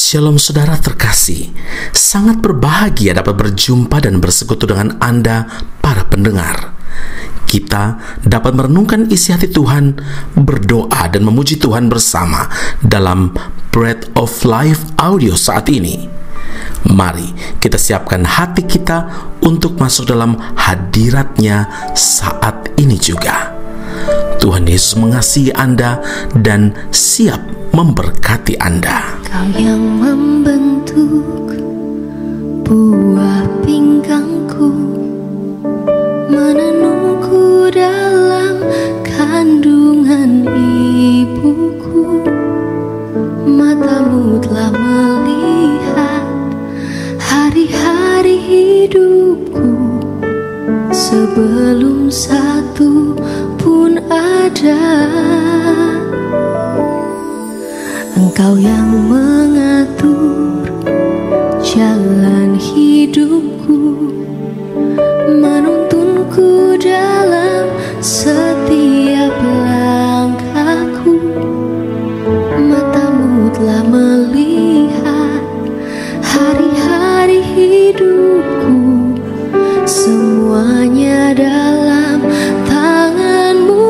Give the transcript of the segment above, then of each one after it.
Shalom saudara terkasih, sangat berbahagia dapat berjumpa dan bersekutu dengan Anda para pendengar. Kita dapat merenungkan isi hati Tuhan, berdoa dan memuji Tuhan bersama dalam Bread of Life audio saat ini. Mari kita siapkan hati kita untuk masuk dalam hadirat-Nya saat ini juga. Tuhan Yesus mengasihi Anda dan siap memberkati Anda. Kau yang membentuk buah pinggangku, menenungku dalam kandungan ibuku. Matamu telah melihat hari-hari hidupku, sebelum satu pun ada. Engkau yang mengatur jalan hidupku, menuntunku dalam setiap langkahku. Matamu telah melihat hari-hari hidupku, semuanya dalam tangan-Mu.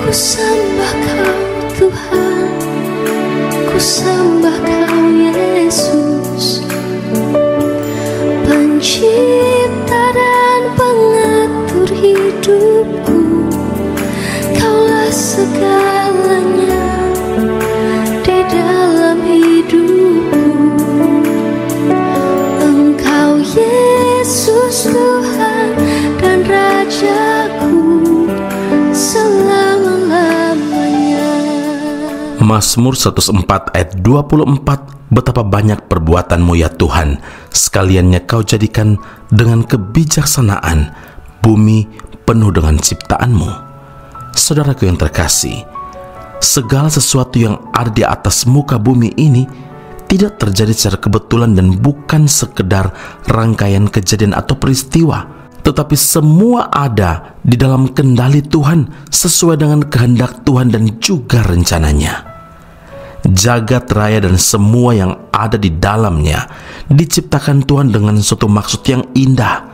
Ku sembah Kau Tuhan, ku sembah Kau Yesus, pencipta dan pengatur hidupku. Kaulah segalanya di dalam hidupku. Engkau Yesus Tuhan dan Rajaku selama-lamanya. Mazmur 104 ayat 24, betapa banyak perbuatan-Mu ya Tuhan, sekaliannya Kau jadikan dengan kebijaksanaan, bumi penuh dengan ciptaan-Mu. Saudaraku yang terkasih, segala sesuatu yang ada di atas muka bumi ini tidak terjadi secara kebetulan dan bukan sekedar rangkaian kejadian atau peristiwa, tetapi semua ada di dalam kendali Tuhan sesuai dengan kehendak Tuhan dan juga rencananya. Jagat raya dan semua yang ada di dalamnya diciptakan Tuhan dengan suatu maksud yang indah,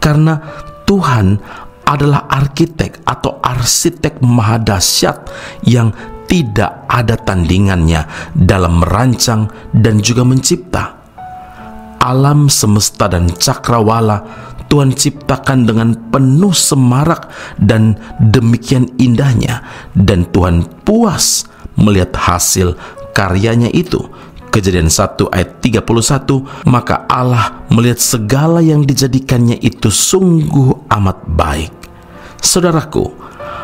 karena Tuhan adalah arsitek atau arsitek maha dahsyat yang tidak ada tandingannya dalam merancang dan juga mencipta. Alam semesta dan cakrawala Tuhan ciptakan dengan penuh semarak dan demikian indahnya, dan Tuhan puas melihat hasil karyanya itu. Kejadian 1 ayat 31, maka Allah melihat segala yang dijadikannya itu sungguh amat baik. Saudaraku,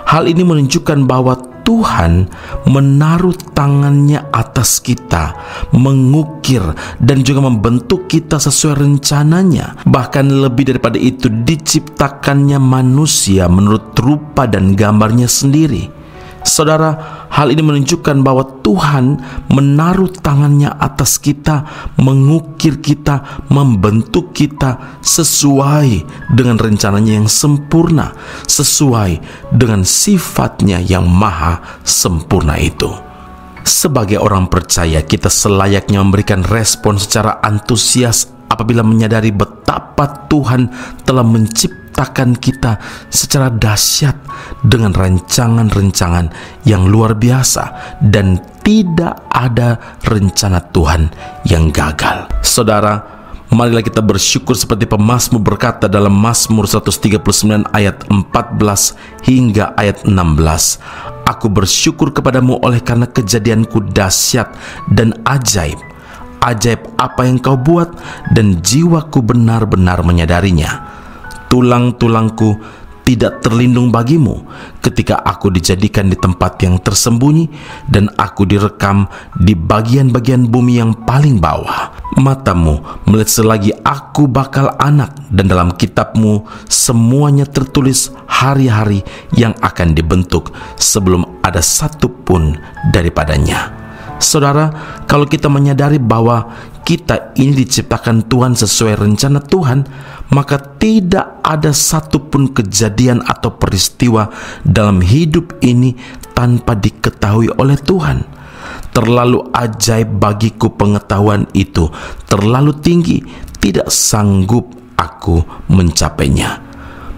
hal ini menunjukkan bahwa Tuhan menaruh tangannya atas kita, mengukir dan juga membentuk kita sesuai rencananya. Bahkan lebih daripada itu, diciptakannya manusia menurut rupa dan gambarnya sendiri. Saudara, hal ini menunjukkan bahwa Tuhan menaruh tangannya atas kita, mengukir kita, membentuk kita sesuai dengan rencananya yang sempurna, sesuai dengan sifatnya yang maha sempurna itu. Sebagai orang percaya, kita selayaknya memberikan respon secara antusias apabila menyadari betapa Tuhan telah menciptakan kita secara dahsyat dengan rancangan-rancangan yang luar biasa, dan tidak ada rencana Tuhan yang gagal. Saudara, marilah kita bersyukur seperti pemazmur berkata dalam Mazmur 139 ayat 14 hingga ayat 16. Aku bersyukur kepadamu oleh karena kejadianku dahsyat dan ajaib. Ajaib apa yang Kau buat, dan jiwaku benar-benar menyadarinya. Tulang-tulangku tidak terlindung bagimu ketika aku dijadikan di tempat yang tersembunyi dan aku direkam di bagian-bagian bumi yang paling bawah. Matamu melihat selagi aku bakal anak, dan dalam kitabmu semuanya tertulis hari-hari yang akan dibentuk sebelum ada satu pun daripadanya. Saudara, kalau kita menyadari bahwa kita ini diciptakan Tuhan sesuai rencana Tuhan, maka tidak ada satupun kejadian atau peristiwa dalam hidup ini tanpa diketahui oleh Tuhan. Terlalu ajaib bagiku pengetahuan itu, terlalu tinggi, tidak sanggup aku mencapainya.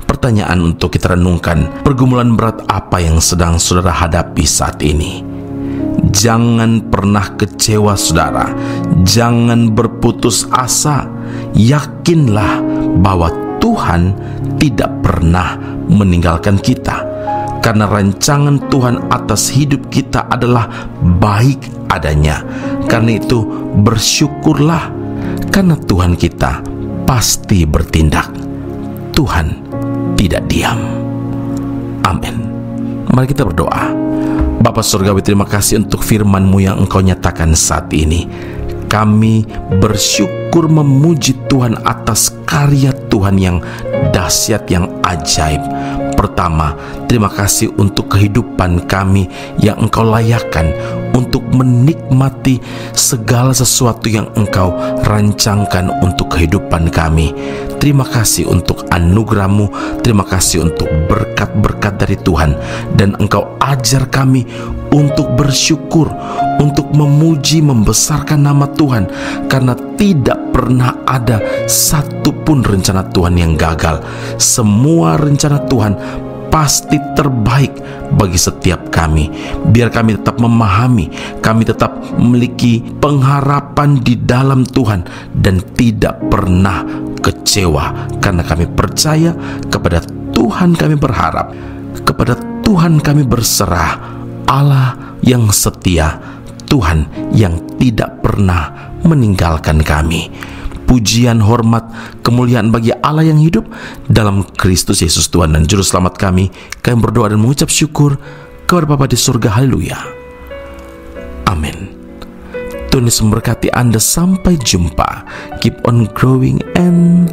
Pertanyaan untuk kita renungkan, pergumulan berat apa yang sedang saudara hadapi saat ini? Jangan pernah kecewa, saudara. Jangan berputus asa. Yakinlah bahwa Tuhan tidak pernah meninggalkan kita, karena rancangan Tuhan atas hidup kita adalah baik adanya. Karena itu bersyukurlah, karena Tuhan kita pasti bertindak. Tuhan tidak diam. Amin. Mari kita berdoa. Bapa Surgawi, terima kasih untuk firman-Mu yang Engkau nyatakan saat ini. Kami bersyukur memuji Tuhan atas karya Tuhan yang dahsyat, yang ajaib. Pertama, terima kasih untuk kehidupan kami yang Engkau layakkan untuk menikmati segala sesuatu yang Engkau rancangkan untuk kehidupan kami. Terima kasih untuk anugerah-Mu, terima kasih untuk berkat-berkat dari Tuhan, dan Engkau ajar kami untuk bersyukur, untuk memuji, membesarkan nama Tuhan, karena tidak pernah ada satupun rencana Tuhan yang gagal. Semua rencana Tuhan pasti terbaik bagi setiap kami. Biar kami tetap memahami, kami tetap memiliki pengharapan di dalam Tuhan dan tidak pernah kecewa, karena kami percaya kepada Tuhan. Kami berharap kepada Tuhan, kami berserah. Allah yang setia, Tuhan yang tidak pernah meninggalkan kami. Pujian, hormat, kemuliaan bagi Allah yang hidup dalam Kristus Yesus Tuhan dan Juru Selamat kami. Kami berdoa dan mengucap syukur kepada Bapa di surga. Haleluya. Amin. Tuhan Yesus memberkati Anda. Sampai jumpa. Keep on growing and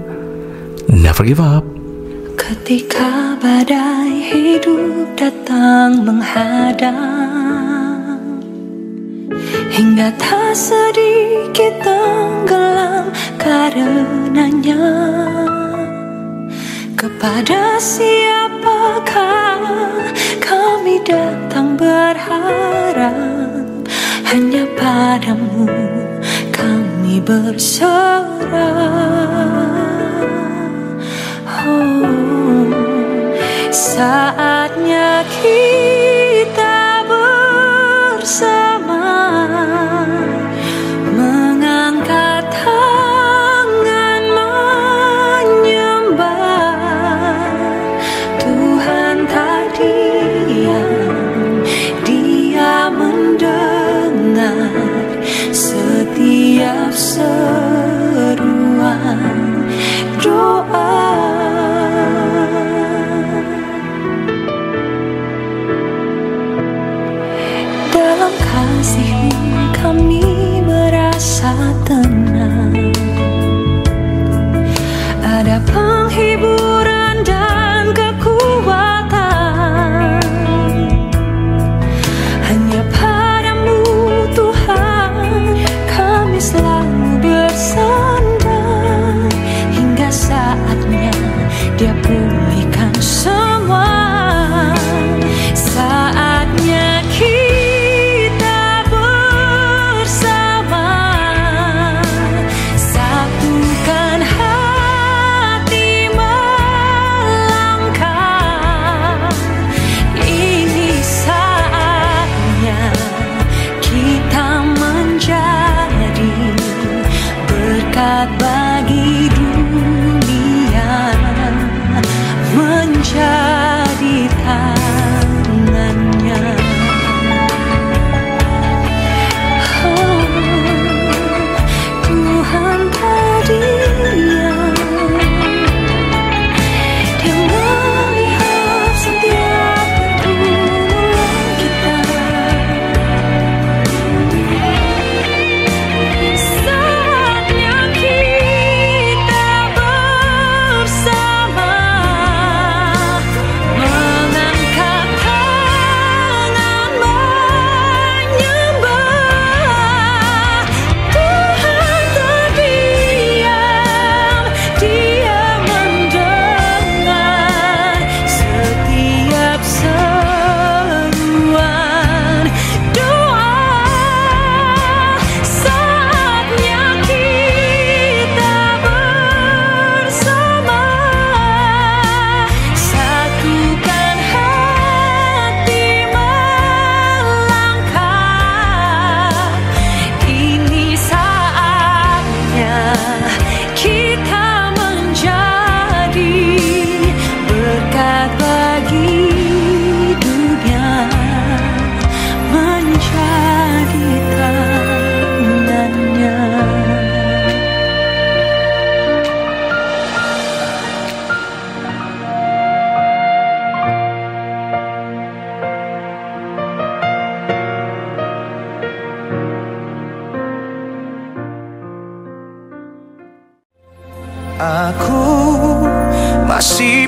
never give up. Ketika badai hidup datang menghadang, hingga tak sedikit tenggelam karenanya, kepada siapakah kami datang berharap? Hanya padamu kami berserah. Saatnya kita bersama mengangkat tangan menyembah. Tuhan tak diam, Dia mendengar setiap seruan doa. Dalam kasih-Mu kami merasa tenang, ada penghiburan dan kekuatan. Hanya padamu Tuhan kami selalu bersandar, hingga saatnya Dia pulihkan semua. Saatnya kita bersama, satukan hati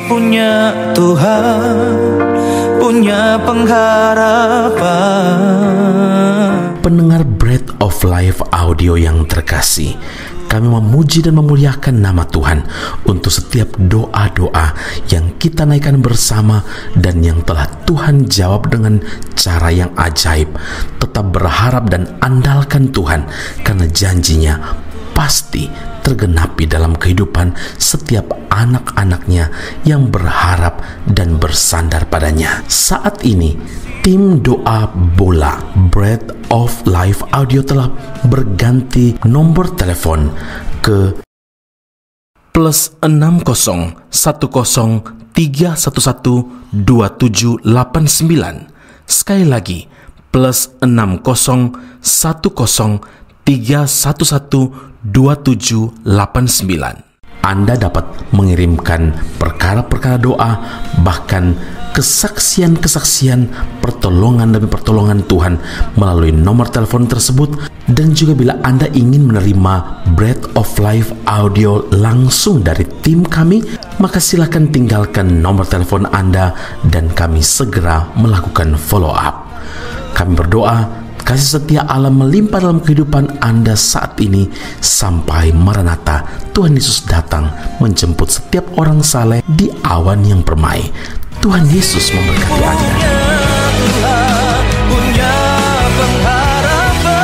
punya Tuhan, punya pengharapan. Pendengar Bread of Life audio yang terkasih, kami memuji dan memuliakan nama Tuhan untuk setiap doa-doa yang kita naikkan bersama dan yang telah Tuhan jawab dengan cara yang ajaib. Tetap berharap dan andalkan Tuhan, karena janjinya pasti tergenapi dalam kehidupan setiap anak-anaknya yang berharap dan bersandar padanya. Saat ini, tim doa bola Bread of Life audio telah berganti nomor telepon ke +60 10 311 2789. Sekali lagi, +60 10 311 2789. Anda dapat mengirimkan perkara-perkara doa, bahkan kesaksian-kesaksian, pertolongan demi pertolongan Tuhan melalui nomor telepon tersebut. Dan juga bila Anda ingin menerima Bread of Life audio langsung dari tim kami, maka silakan tinggalkan nomor telepon Anda dan kami segera melakukan follow up. Kami berdoa kasih setia Allah melimpah dalam kehidupan Anda saat ini sampai Maranatha, Tuhan Yesus datang menjemput setiap orang saleh di awan yang permai. Tuhan Yesus memberkati Anda. Punya pengharapan,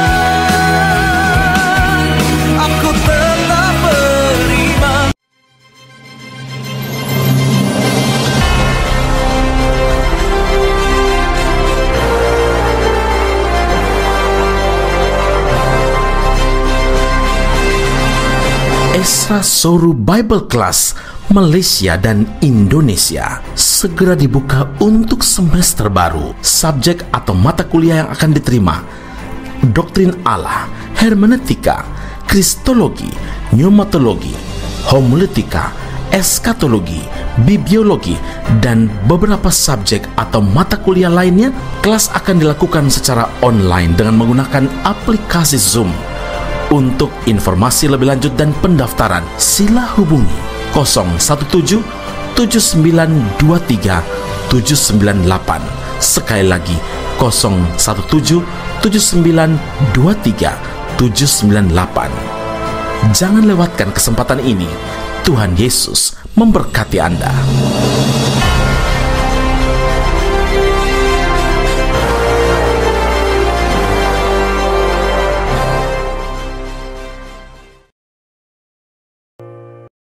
aku telah beriman. Esra Soru Bible Class Malaysia dan Indonesia segera dibuka untuk semester baru. Subjek atau mata kuliah yang akan diterima: Doktrin Allah, Hermeneutika, Kristologi, Pneumatologi, Homiletika, Eskatologi, Bibliologi, dan beberapa subjek atau mata kuliah lainnya. Kelas akan dilakukan secara online dengan menggunakan aplikasi Zoom. Untuk informasi lebih lanjut dan pendaftaran, sila hubungi 017 7923 798. Sekali lagi, 017 7923 798. Jangan lewatkan kesempatan ini. Tuhan Yesus memberkati Anda.